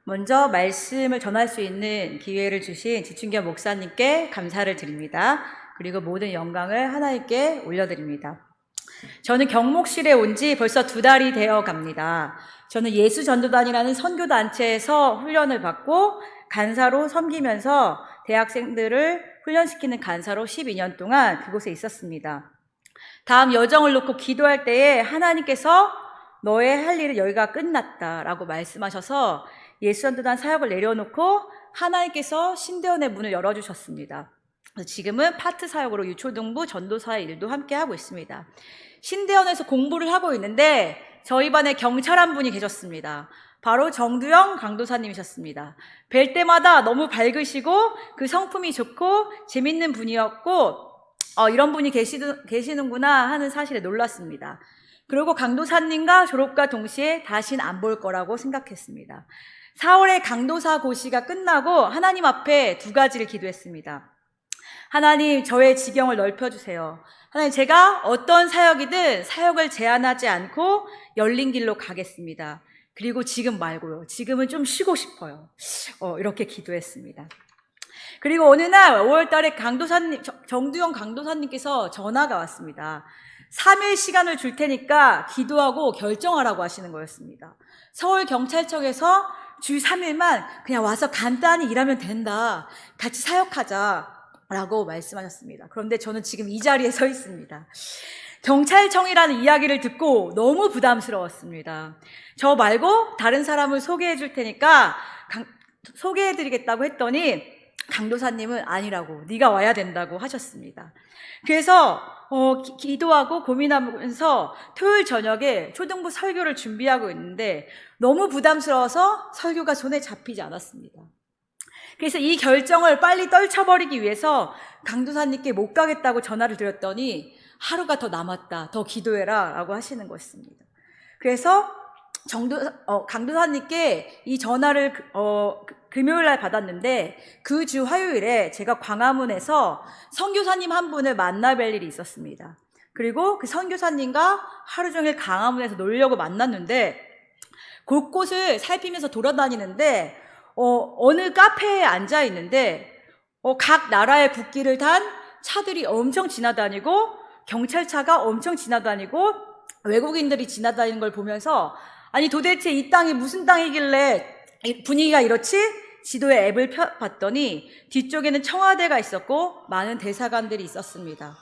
먼저 말씀을 전할 수 있는 기회를 주신 지춘경 목사님께 감사를 드립니다. 그리고 모든 영광을 하나님께 올려드립니다. 저는 경목실에 온 지 벌써 2달이 되어 갑니다. 저는 예수전도단이라는 선교단체에서 훈련을 받고 간사로 섬기면서 대학생들을 훈련시키는 간사로 12년 동안 그곳에 있었습니다. 다음 여정을 놓고 기도할 때에 하나님께서 너의 할 일은 여기가 끝났다라고 말씀하셔서 예수전도단 사역을 내려놓고 하나님께서 신대원의 문을 열어주셨습니다. 지금은 파트 사역으로 유초등부 전도사의 일도 함께 하고 있습니다. 신대원에서 공부를 하고 있는데 저희 반에 경찰한 분이 계셨습니다. 바로 정두영 강도사님이셨습니다. 뵐 때마다 너무 밝으시고 그 성품이 좋고 재밌는 분이었고 이런 분이 계시는구나 하는 사실에 놀랐습니다. 그리고 강도사님과 졸업과 동시에 다신 안 볼 거라고 생각했습니다. 4월에 강도사 고시가 끝나고 하나님 앞에 2가지를 기도했습니다. 하나님, 저의 지경을 넓혀주세요. 하나님, 제가 어떤 사역이든 사역을 제한하지 않고 열린 길로 가겠습니다. 그리고 지금 말고요. 지금은 좀 쉬고 싶어요. 이렇게 기도했습니다. 그리고 어느 날 5월 달에 정두영 강도사님께서 전화가 왔습니다. 3일 시간을 줄 테니까 기도하고 결정하라고 하시는 거였습니다. 서울경찰청에서 주 3일만 그냥 와서 간단히 일하면 된다. 같이 사역하자라고 말씀하셨습니다. 그런데 저는 지금 이 자리에 서 있습니다. 경찰청이라는 이야기를 듣고 너무 부담스러웠습니다. 저 말고 다른 사람을 소개해 줄 테니까 소개해 드리겠다고 했더니 강도사님은 아니라고, 네가 와야 된다고 하셨습니다. 그래서 기도하고 고민하면서 토요일 저녁에 초등부 설교를 준비하고 있는데 너무 부담스러워서 설교가 손에 잡히지 않았습니다. 그래서 이 결정을 빨리 떨쳐버리기 위해서 강도사님께 못 가겠다고 전화를 드렸더니 하루가 더 남았다, 더 기도해라 라고 하시는 것입니다. 그래서 강도사님께 이 전화를 금요일 날 받았는데 그 주 화요일에 제가 광화문에서 선교사님 한 분을 만나 뵐 일이 있었습니다. 그리고 그 선교사님과 하루 종일 광화문에서 놀려고 만났는데 곳곳을 살피면서 돌아다니는데 어느 카페에 앉아 있는데 각 나라의 국기를 단 차들이 엄청 지나다니고 경찰차가 엄청 지나다니고 외국인들이 지나다니는 걸 보면서 아니 도대체 이 땅이 무슨 땅이길래 분위기가 이렇지? 지도에 앱을 봤더니 뒤쪽에는 청와대가 있었고 많은 대사관들이 있었습니다.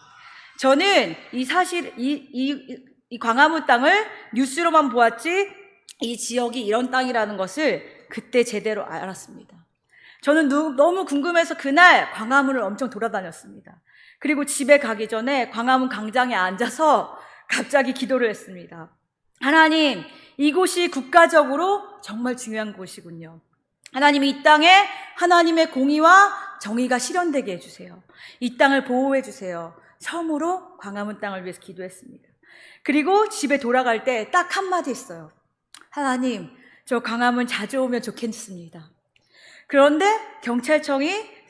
저는 이 광화문 땅을 뉴스로만 보았지 이 지역이 이런 땅이라는 것을 그때 제대로 알았습니다. 저는 너무 궁금해서 그날 광화문을 엄청 돌아다녔습니다. 그리고 집에 가기 전에 광화문 광장에 앉아서 갑자기 기도를 했습니다. 하나님, 이곳이 국가적으로 정말 중요한 곳이군요. 하나님, 이 땅에 하나님의 공의와 정의가 실현되게 해주세요. 이 땅을 보호해 주세요. 처음으로 광화문 땅을 위해서 기도했습니다. 그리고 집에 돌아갈 때 딱 한마디 했어요. 하나님, 저 광화문 자주 오면 좋겠습니다. 그런데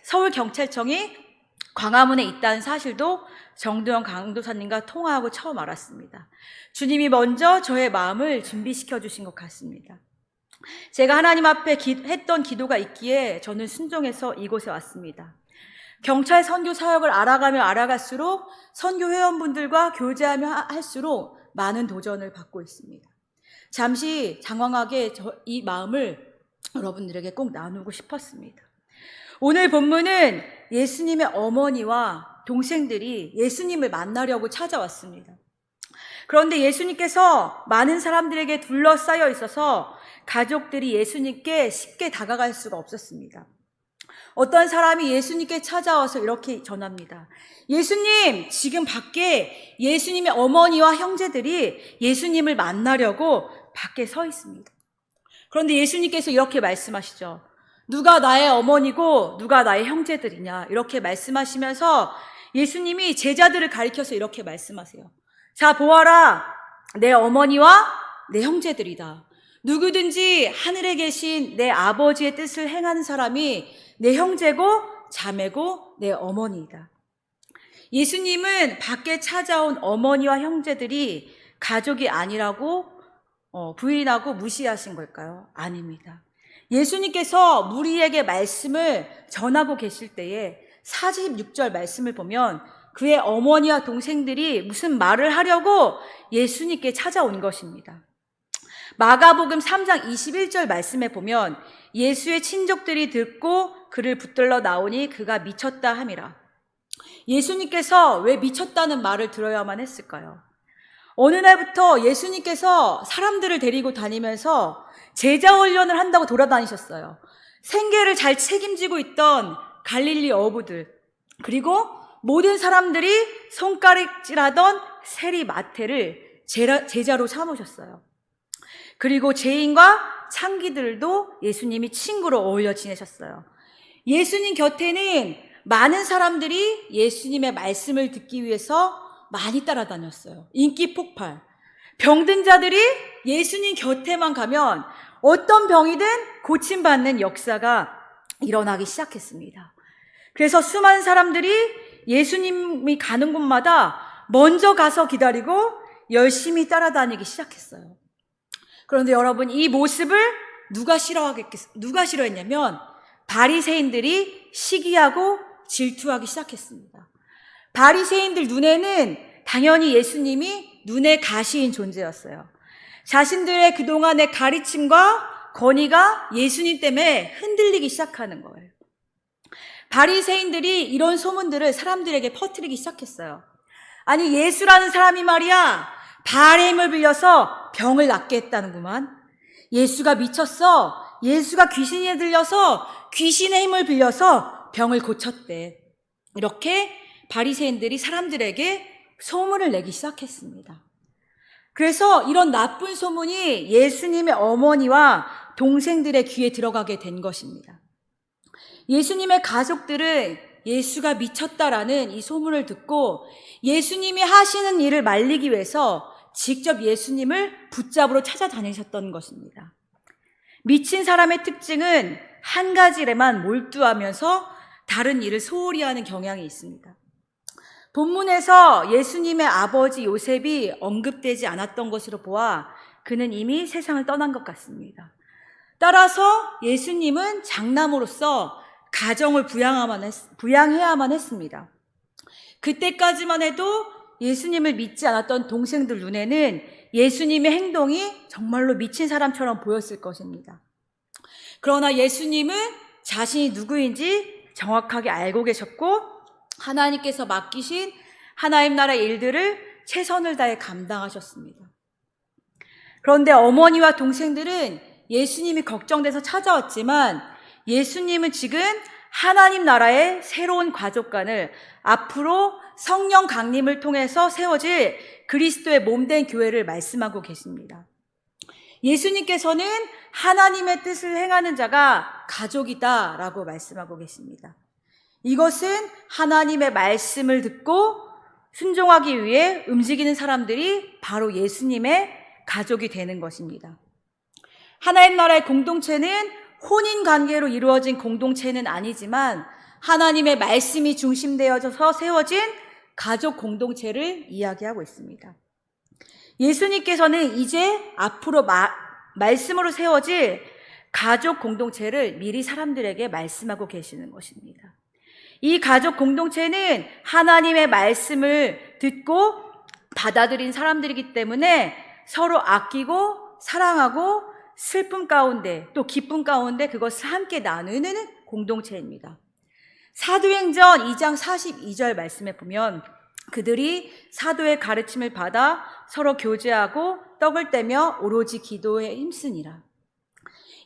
서울경찰청이 광화문에 있다는 사실도 정두영 강도사님과 통화하고 처음 알았습니다. 주님이 먼저 저의 마음을 준비시켜 주신 것 같습니다. 제가 하나님 앞에 했던 기도가 있기에 저는 순종해서 이곳에 왔습니다. 경찰 선교 사역을 알아가면 알아갈수록 선교 회원분들과 교제하며 할수록 많은 도전을 받고 있습니다. 잠시 장황하게 이 마음을 여러분들에게 꼭 나누고 싶었습니다. 오늘 본문은 예수님의 어머니와 동생들이 예수님을 만나려고 찾아왔습니다. 그런데 예수님께서 많은 사람들에게 둘러싸여 있어서 가족들이 예수님께 쉽게 다가갈 수가 없었습니다. 어떤 사람이 예수님께 찾아와서 이렇게 전합니다. 예수님, 지금 밖에 예수님의 어머니와 형제들이 예수님을 만나려고 밖에 서 있습니다. 그런데 예수님께서 이렇게 말씀하시죠. 누가 나의 어머니고 누가 나의 형제들이냐, 이렇게 말씀하시면서 예수님이 제자들을 가리켜서 이렇게 말씀하세요. 자, 보아라, 내 어머니와 내 형제들이다. 누구든지 하늘에 계신 내 아버지의 뜻을 행하는 사람이 내 형제고 자매고 내 어머니이다. 예수님은 밖에 찾아온 어머니와 형제들이 가족이 아니라고 부인하고 무시하신 걸까요? 아닙니다. 예수님께서 무리에게 말씀을 전하고 계실 때에 46절 말씀을 보면 그의 어머니와 동생들이 무슨 말을 하려고 예수님께 찾아온 것입니다. 마가복음 3장 21절 말씀에 보면 예수의 친족들이 듣고 그를 붙들러 나오니 그가 미쳤다 함이라. 예수님께서 왜 미쳤다는 말을 들어야만 했을까요? 어느 날부터 예수님께서 사람들을 데리고 다니면서 제자 훈련을 한다고 돌아다니셨어요. 생계를 잘 책임지고 있던 갈릴리 어부들, 그리고 모든 사람들이 손가락질하던 세리 마태를 제자로 삼으셨어요. 그리고 죄인과 창기들도 예수님이 친구로 어울려 지내셨어요. 예수님 곁에는 많은 사람들이 예수님의 말씀을 듣기 위해서 많이 따라다녔어요. 인기 폭발. 병든 자들이 예수님 곁에만 가면 어떤 병이든 고침받는 역사가 일어나기 시작했습니다. 그래서 수많은 사람들이 예수님이 가는 곳마다 먼저 가서 기다리고 열심히 따라다니기 시작했어요. 그런데 여러분, 이 모습을 누가 싫어했냐면 바리새인들이 시기하고 질투하기 시작했습니다. 바리새인들 눈에는 당연히 예수님이 눈의 가시인 존재였어요. 자신들의 그동안의 가르침과 권위가 예수님 때문에 흔들리기 시작하는 거예요. 바리새인들이 이런 소문들을 사람들에게 퍼뜨리기 시작했어요. 아니, 예수라는 사람이 말이야, 바알의 힘을 빌려서 병을 낫게 했다는구만. 예수가 미쳤어. 예수가 귀신에 들려서 귀신의 힘을 빌려서 병을 고쳤대. 이렇게 바리새인들이 사람들에게 소문을 내기 시작했습니다. 그래서 이런 나쁜 소문이 예수님의 어머니와 동생들의 귀에 들어가게 된 것입니다. 예수님의 가족들은 예수가 미쳤다라는 이 소문을 듣고 예수님이 하시는 일을 말리기 위해서 직접 예수님을 붙잡으러 찾아다니셨던 것입니다. 미친 사람의 특징은 한 가지 일에만 몰두하면서 다른 일을 소홀히 하는 경향이 있습니다. 본문에서 예수님의 아버지 요셉이 언급되지 않았던 것으로 보아 그는 이미 세상을 떠난 것 같습니다. 따라서 예수님은 장남으로서 가정을 부양해야만 했습니다. 그때까지만 해도 예수님을 믿지 않았던 동생들 눈에는 예수님의 행동이 정말로 미친 사람처럼 보였을 것입니다. 그러나 예수님은 자신이 누구인지 정확하게 알고 계셨고 하나님께서 맡기신 하나님 나라의 일들을 최선을 다해 감당하셨습니다. 그런데 어머니와 동생들은 예수님이 걱정돼서 찾아왔지만 예수님은 지금 하나님 나라의 새로운 가족관을 앞으로 성령 강림을 통해서 세워질 그리스도의 몸된 교회를 말씀하고 계십니다. 예수님께서는 하나님의 뜻을 행하는 자가 가족이다라고 말씀하고 계십니다. 이것은 하나님의 말씀을 듣고 순종하기 위해 움직이는 사람들이 바로 예수님의 가족이 되는 것입니다. 하나님 나라의 공동체는 혼인 관계로 이루어진 공동체는 아니지만 하나님의 말씀이 중심되어져서 세워진 가족 공동체를 이야기하고 있습니다. 예수님께서는 이제 앞으로 말씀으로 세워질 가족 공동체를 미리 사람들에게 말씀하고 계시는 것입니다. 이 가족 공동체는 하나님의 말씀을 듣고 받아들인 사람들이기 때문에 서로 아끼고 사랑하고 슬픔 가운데 또 기쁨 가운데 그것을 함께 나누는 공동체입니다. 사도행전 2장 42절 말씀에 보면 그들이 사도의 가르침을 받아 서로 교제하고 떡을 떼며 오로지 기도에 힘쓰니라.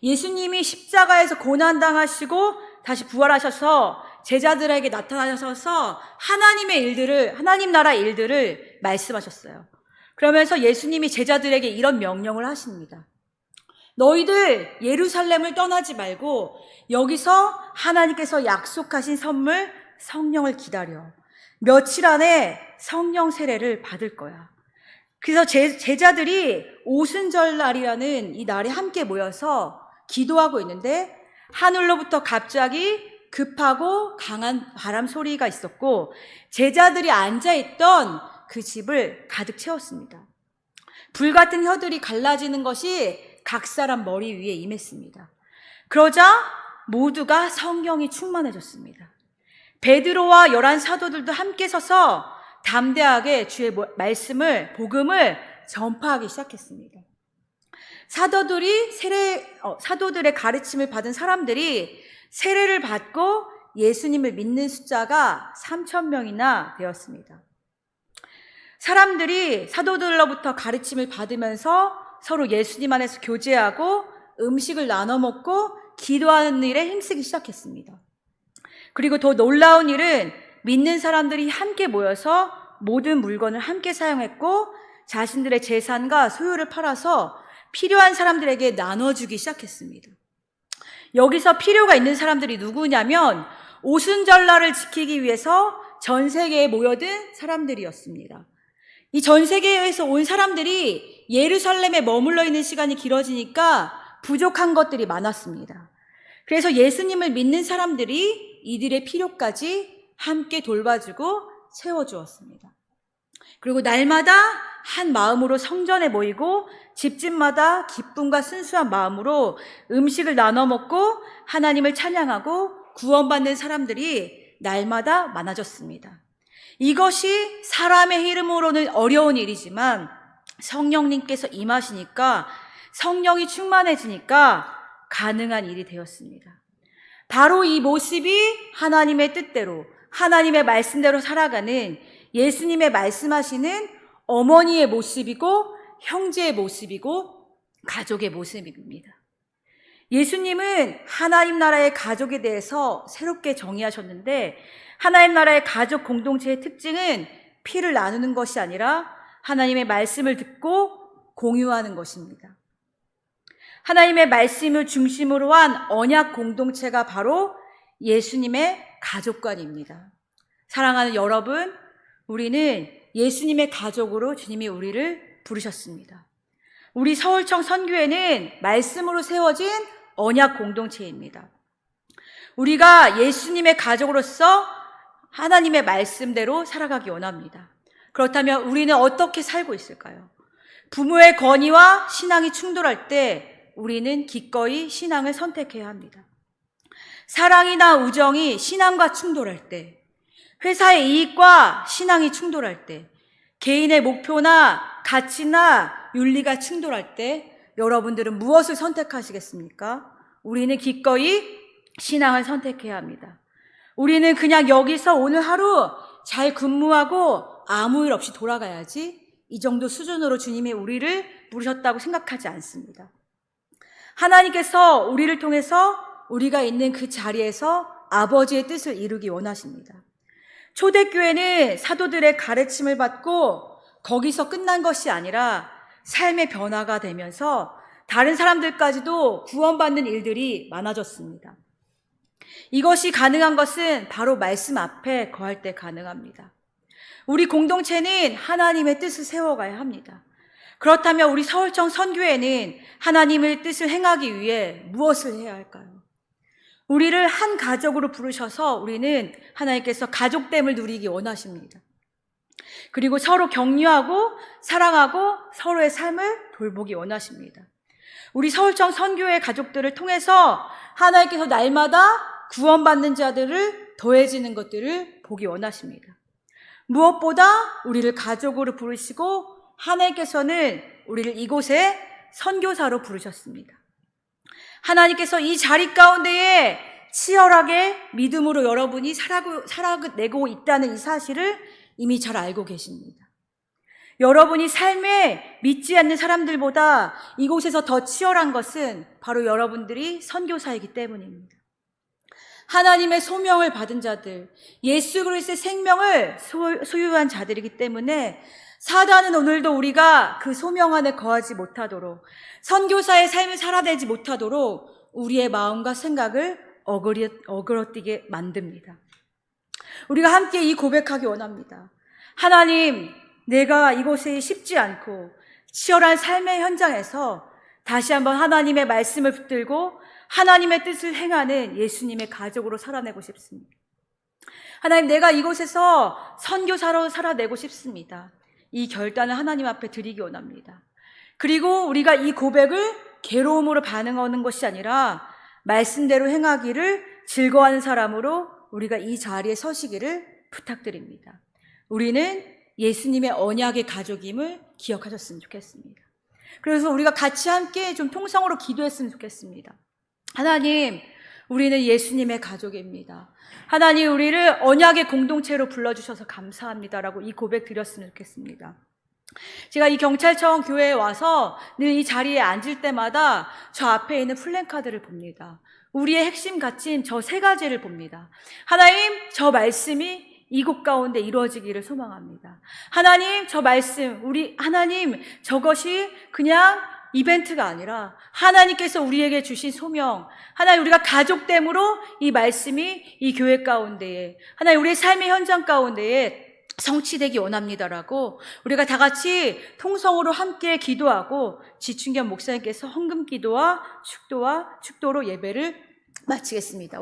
예수님이 십자가에서 고난당하시고 다시 부활하셔서 제자들에게 나타나셔서 하나님 나라 일들을 말씀하셨어요. 그러면서 예수님이 제자들에게 이런 명령을 하십니다. 너희들 예루살렘을 떠나지 말고 여기서 하나님께서 약속하신 선물 성령을 기다려. 며칠 안에 성령 세례를 받을 거야. 그래서 제자들이 오순절날이라는 이 날에 함께 모여서 기도하고 있는데 하늘로부터 갑자기 급하고 강한 바람 소리가 있었고 제자들이 앉아있던 그 집을 가득 채웠습니다. 불같은 혀들이 갈라지는 것이 각 사람 머리 위에 임했습니다. 그러자 모두가 성령이 충만해졌습니다. 베드로와 11 사도들도 함께 서서 담대하게 주의 말씀을, 복음을 전파하기 시작했습니다. 사도들의 가르침을 받은 사람들이 세례를 받고 예수님을 믿는 숫자가 3,000명이나 되었습니다. 사람들이 사도들로부터 가르침을 받으면서 서로 예수님 안에서 교제하고 음식을 나눠 먹고 기도하는 일에 힘쓰기 시작했습니다. 그리고 더 놀라운 일은 믿는 사람들이 함께 모여서 모든 물건을 함께 사용했고 자신들의 재산과 소유를 팔아서 필요한 사람들에게 나눠주기 시작했습니다. 여기서 필요가 있는 사람들이 누구냐면 오순절날을 지키기 위해서 전 세계에 모여든 사람들이었습니다. 이 전 세계에서 온 사람들이 예루살렘에 머물러 있는 시간이 길어지니까 부족한 것들이 많았습니다. 그래서 예수님을 믿는 사람들이 이들의 필요까지 함께 돌봐주고 채워주었습니다. 그리고 날마다 한 마음으로 성전에 모이고 집집마다 기쁨과 순수한 마음으로 음식을 나눠 먹고 하나님을 찬양하고 구원받는 사람들이 날마다 많아졌습니다. 이것이 사람의 이름으로는 어려운 일이지만 성령님께서 임하시니까, 성령이 충만해지니까 가능한 일이 되었습니다. 바로 이 모습이 하나님의 뜻대로, 하나님의 말씀대로 살아가는 예수님의 말씀하시는 어머니의 모습이고 형제의 모습이고 가족의 모습입니다. 예수님은 하나님 나라의 가족에 대해서 새롭게 정의하셨는데, 하나님 나라의 가족 공동체의 특징은 피를 나누는 것이 아니라 하나님의 말씀을 듣고 공유하는 것입니다. 하나님의 말씀을 중심으로 한 언약 공동체가 바로 예수님의 가족관입니다. 사랑하는 여러분, 우리는 예수님의 가족으로 주님이 우리를 부르셨습니다. 우리 서울청 선교회는 말씀으로 세워진 언약 공동체입니다. 우리가 예수님의 가족으로서 하나님의 말씀대로 살아가기 원합니다. 그렇다면 우리는 어떻게 살고 있을까요? 부모의 권위와 신앙이 충돌할 때 우리는 기꺼이 신앙을 선택해야 합니다. 사랑이나 우정이 신앙과 충돌할 때, 회사의 이익과 신앙이 충돌할 때, 개인의 목표나 가치나 윤리가 충돌할 때 여러분들은 무엇을 선택하시겠습니까? 우리는 기꺼이 신앙을 선택해야 합니다. 우리는 그냥 여기서 오늘 하루 잘 근무하고 아무 일 없이 돌아가야지, 이 정도 수준으로 주님이 우리를 부르셨다고 생각하지 않습니다. 하나님께서 우리를 통해서 우리가 있는 그 자리에서 아버지의 뜻을 이루기 원하십니다. 초대교회는 사도들의 가르침을 받고 거기서 끝난 것이 아니라 삶의 변화가 되면서 다른 사람들까지도 구원받는 일들이 많아졌습니다. 이것이 가능한 것은 바로 말씀 앞에 거할 때 가능합니다. 우리 공동체는 하나님의 뜻을 세워가야 합니다. 그렇다면 우리 서울청 선교회는 하나님의 뜻을 행하기 위해 무엇을 해야 할까요? 우리를 한 가족으로 부르셔서 우리는 하나님께서 가족됨을 누리기 원하십니다. 그리고 서로 격려하고 사랑하고 서로의 삶을 돌보기 원하십니다. 우리 서울청 선교회 가족들을 통해서 하나님께서 날마다 구원받는 자들을 더해지는 것들을 보기 원하십니다. 무엇보다 우리를 가족으로 부르시고 하나님께서는 우리를 이곳에 선교사로 부르셨습니다. 하나님께서 이 자리 가운데에 치열하게 믿음으로 여러분이 살아내고 있다는 이 사실을 이미 잘 알고 계십니다. 여러분이 삶에 믿지 않는 사람들보다 이곳에서 더 치열한 것은 바로 여러분들이 선교사이기 때문입니다. 하나님의 소명을 받은 자들, 예수 그리스도의 생명을 소유한 자들이기 때문에 사단은 오늘도 우리가 그 소명 안에 거하지 못하도록, 선교사의 삶을 살아내지 못하도록 우리의 마음과 생각을 어그러뜨게 만듭니다. 우리가 함께 이 고백하기 원합니다. 하나님, 내가 이곳에 쉽지 않고 치열한 삶의 현장에서 다시 한번 하나님의 말씀을 붙들고 하나님의 뜻을 행하는 예수님의 가족으로 살아내고 싶습니다. 하나님, 내가 이곳에서 선교사로 살아내고 싶습니다. 이 결단을 하나님 앞에 드리기 원합니다. 그리고 우리가 이 고백을 괴로움으로 반응하는 것이 아니라 말씀대로 행하기를 즐거워하는 사람으로 우리가 이 자리에 서시기를 부탁드립니다. 우리는 예수님의 언약의 가족임을 기억하셨으면 좋겠습니다. 그래서 우리가 같이 함께 좀 통성으로 기도했으면 좋겠습니다. 하나님, 우리는 예수님의 가족입니다. 하나님, 우리를 언약의 공동체로 불러주셔서 감사합니다라고 이 고백 드렸으면 좋겠습니다. 제가 이 경찰청 교회에 와서 늘 이 자리에 앉을 때마다 저 앞에 있는 플랜카드를 봅니다. 우리의 핵심 가치인 저 세 가지를 봅니다. 하나님, 저 말씀이 이곳 가운데 이루어지기를 소망합니다. 하나님, 저 말씀, 하나님, 저것이 그냥 이벤트가 아니라 하나님께서 우리에게 주신 소명, 하나님, 우리가 가족됨으로 이 말씀이 이 교회 가운데에, 하나님, 우리의 삶의 현장 가운데에 성취되기 원합니다라고 우리가 다 같이 통성으로 함께 기도하고 지춘겸 목사님께서 헌금 기도와 축도로 예배를 마치겠습니다.